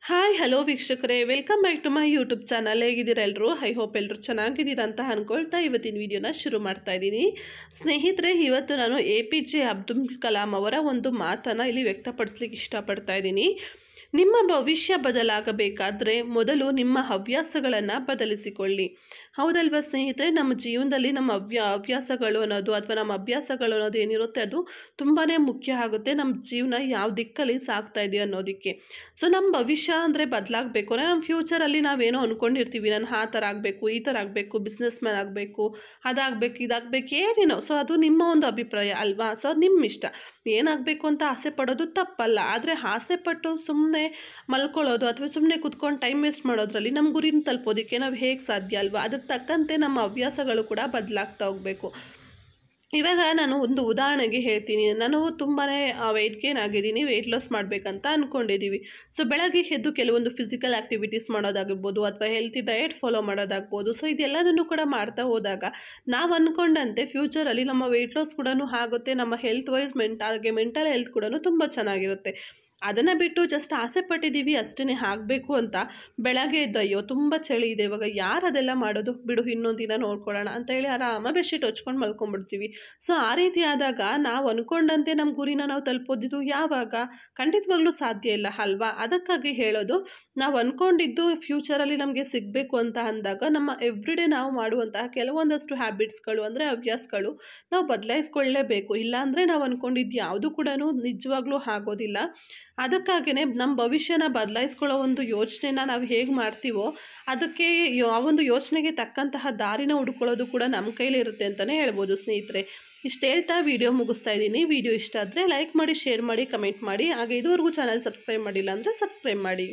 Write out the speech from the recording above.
Hi hello ವೀಕ್ಷಕರೇ, welcome back to my YouTube channel. ಹೇಗಿದ್ದೀರಾ ಎಲ್ಲರೂ? ಐ ಹೋಪ್ ಎಲ್ಲರೂ ಚೆನ್ನಾಗಿದ್ದೀರಾ ಅಂತ ಅಂದ್ಕೊಳ್ತಾ ಇವತ್ತಿನ ವಿಡಿಯೋನ ಶುರು ಮಾಡ್ತಾ ಇದ್ದೀನಿ. ಸ್ನೇಹಿತರೆ, ಇವತ್ತು ನಾನು APJ ಅಬ್ದುಲ್ ಕಲಾಂ ಅವರ ಒಂದು ಮಾತನ್ನು ಇಲ್ಲಿ ವ್ಯಕ್ತಪಡಿಸ್ಲಿಕ್ಕೆ ಇಷ್ಟಪಡ್ತಾ ಇದ್ದೀನಿ. ನಿಮ್ಮ ಭವಿಷ್ಯ ಬದಲಾಗಬೇಕಾದ್ರೆ ಮೊದಲು ನಿಮ್ಮ ಹವ್ಯಾಸಗಳನ್ನು ಬದಲಿಸಿಕೊಳ್ಳಿ. ಹೌದಲ್ವಾ ಸ್ನೇಹಿತರೆ? ನಮ್ಮ ಜೀವನದಲ್ಲಿ ನಮ್ಮ ಹವ್ಯಾಸಗಳು ಅನ್ನೋದು ಅಥವಾ ನಮ್ಮ ಅಭ್ಯಾಸಗಳು ಅನ್ನೋದು ಏನಿರುತ್ತೆ ಅದು ತುಂಬಾ ಮುಖ್ಯ ಆಗುತ್ತೆ. ನಮ್ಮ ಜೀವನ ಯಾವ ದಿಕ್ಕಲ್ಲಿ ಸಾಗ್ತಾ ಇದೆಯೋ ಅನ್ನೋದಕ್ಕೆ. ಸೊ ನಮ್ಮ ಭವಿಷ್ಯ ಅಂದರೆ ಬದಲಾಗಬೇಕು ಅಂದರೆ ನಮ್ಮ ಫ್ಯೂಚರಲ್ಲಿ ನಾವೇನೋ ಅಂದ್ಕೊಂಡಿರ್ತೀವಿ, ನಾನು ಆ ಥರ ಆಗಬೇಕು, ಈ ಥರ ಆಗಬೇಕು, ಬಿಸ್ನೆಸ್ ಮ್ಯಾನ್ ಆಗಬೇಕು, ಅದಾಗಬೇಕು, ಇದಾಗಬೇಕು, ಏನೇನೋ. ಸೊ ಅದು ನಿಮ್ಮ ಒಂದು ಅಭಿಪ್ರಾಯ ಅಲ್ವಾ? ಸೊ ಅದು ನಿಮ್ಮ ಇಷ್ಟ. ಏನಾಗಬೇಕು ಅಂತ ಆಸೆ ಪಡೋದು ತಪ್ಪಲ್ಲ. ಆದರೆ ಆಸೆ ಪಟ್ಟು ಸುಮ್ಮನೆ ಮಲ್ಕೊಳ್ಳೋದು ಅಥವಾ ಸುಮ್ಮನೆ ಕುತ್ಕೊಂಡು ಟೈಮ್ ವೇಸ್ಟ್ ಮಾಡೋದ್ರಲ್ಲಿ ನಮ್ಮ ಗುರಿನ ತಲುಪೋದಕ್ಕೆ ನಾವು ಹೇಗೆ ಸಾಧ್ಯ ಅಲ್ವಾ? ಅದಕ್ಕೆ ತಕ್ಕಂತೆ ನಮ್ಮ ಹವ್ಯಾಸಗಳು ಕೂಡ ಬದಲಾಗ್ತಾ ಹೋಗಬೇಕು. ಇವಾಗ ನಾನು ಒಂದು ಉದಾಹರಣೆಗೆ ಹೇಳ್ತೀನಿ. ನಾನು ತುಂಬಾ ವೆಯ್ಟ್ ಗೇನ್ ಆಗಿದ್ದೀನಿ, ವೆಯ್ಟ್ ಲಾಸ್ ಮಾಡಬೇಕಂತ ಅಂದ್ಕೊಂಡಿದ್ದೀವಿ. ಸೊ ಬೆಳಗ್ಗೆ ಎದ್ದು ಕೆಲವೊಂದು ಫಿಸಿಕಲ್ ಆ್ಯಕ್ಟಿವಿಟೀಸ್ ಮಾಡೋದಾಗಿರ್ಬೋದು ಅಥವಾ ಹೆಲ್ತಿ ಡಯಟ್ ಫಾಲೋ ಮಾಡೋದಾಗ್ಬೋದು. ಸೊ ಇದೆಲ್ಲದನ್ನು ಕೂಡ ಮಾಡ್ತಾ ಹೋದಾಗ ನಾವು ಅಂದ್ಕೊಂಡಂತೆ ಫ್ಯೂಚರಲ್ಲಿ ನಮ್ಮ ವೆಯ್ಟ್ ಲಾಸ್ ಕೂಡ ಆಗುತ್ತೆ, ನಮ್ಮ ಹೆಲ್ತ್ ವೈಸ್ ಮೆಂಟಲ್ ಹೆಲ್ತ್ ಕೂಡ ತುಂಬ ಚೆನ್ನಾಗಿರುತ್ತೆ. ಅದನ್ನು ಬಿಟ್ಟು ಜಸ್ಟ್ ಆಸೆ ಪಟ್ಟಿದ್ದೀವಿ ಅಷ್ಟೇ ಆಗಬೇಕು ಅಂತ ಬೆಳಗ್ಗೆ ಎದ್ದು ಅಯ್ಯೋ ತುಂಬ ಚಳಿ ಇದೆ, ಇವಾಗ ಯಾರು ಅದೆಲ್ಲ ಮಾಡೋದು, ಬಿಡು ಇನ್ನೊಂದು ದಿನ ನೋಡ್ಕೊಳ್ಳೋಣ ಅಂತ ಹೇಳಿ ಆರಾಮ ಬೆಡ್ಶೀಟ್ ಹೊಚ್ಕೊಂಡು ಮಲ್ಕೊಂಡ್ಬಿಡ್ತೀವಿ. ಸೊ ಆ ರೀತಿ ಆದಾಗ ನಾವು ಅಂದ್ಕೊಂಡಂತೆ ನಮ್ಮ ಗುರಿನ ನಾವು ತಲುಪೋದಿದ್ದು ಯಾವಾಗ? ಖಂಡಿತವಾಗ್ಲೂ ಸಾಧ್ಯ ಇಲ್ಲ ಅಲ್ವಾ? ಅದಕ್ಕಾಗಿ ಹೇಳೋದು, ನಾವು ಅಂದ್ಕೊಂಡಿದ್ದು ಫ್ಯೂಚರಲ್ಲಿ ನಮಗೆ ಸಿಗಬೇಕು ಅಂತ ಅಂದಾಗ ನಮ್ಮ ಎವ್ರಿಡೇ ನಾವು ಮಾಡುವಂತಹ ಕೆಲವೊಂದಷ್ಟು ಹ್ಯಾಬಿಟ್ಸ್ಗಳು ಅಂದರೆ ಹವ್ಯಾಸಗಳು ನಾವು ಬದಲಾಯಿಸ್ಕೊಳ್ಳೇಬೇಕು. ಇಲ್ಲಾಂದರೆ ನಾವು ಅಂದ್ಕೊಂಡಿದ್ದು ಯಾವುದು ಕೂಡ ನಿಜವಾಗ್ಲೂ ಆಗೋದಿಲ್ಲ. ಅದಕ್ಕಾಗಿಯೇ ನಮ್ಮ ಭವಿಷ್ಯನ ಬದಲಾಯಿಸ್ಕೊಳ್ಳೋ ಒಂದು ಯೋಚನೆನ ನಾವು ಹೇಗೆ ಮಾಡ್ತೀವೋ ಅದಕ್ಕೆ ಆ ಒಂದು ಯೋಚನೆಗೆ ತಕ್ಕಂತಹ ದಾರಿನ ಹುಡ್ಕೊಳ್ಳೋದು ಕೂಡ ನಮ್ಮ ಕೈಲಿ ಇರುತ್ತೆ ಅಂತಲೇ ಹೇಳ್ಬೋದು ಸ್ನೇಹಿತರೆ. ಇಷ್ಟು ಹೇಳ್ತಾ ವಿಡಿಯೋ ಮುಗಿಸ್ತಾ ಇದ್ದೀನಿ. ವಿಡಿಯೋ ಇಷ್ಟ ಆದರೆ ಲೈಕ್ ಮಾಡಿ, ಶೇರ್ ಮಾಡಿ, ಕಮೆಂಟ್ ಮಾಡಿ. ಹಾಗೆ ಇದುವರೆಗೂ ಚಾನಲ್ ಸಬ್ಸ್ಕ್ರೈಬ್ ಮಾಡಿಲ್ಲ ಅಂದರೆ ಸಬ್ಸ್ಕ್ರೈಬ್ ಮಾಡಿ.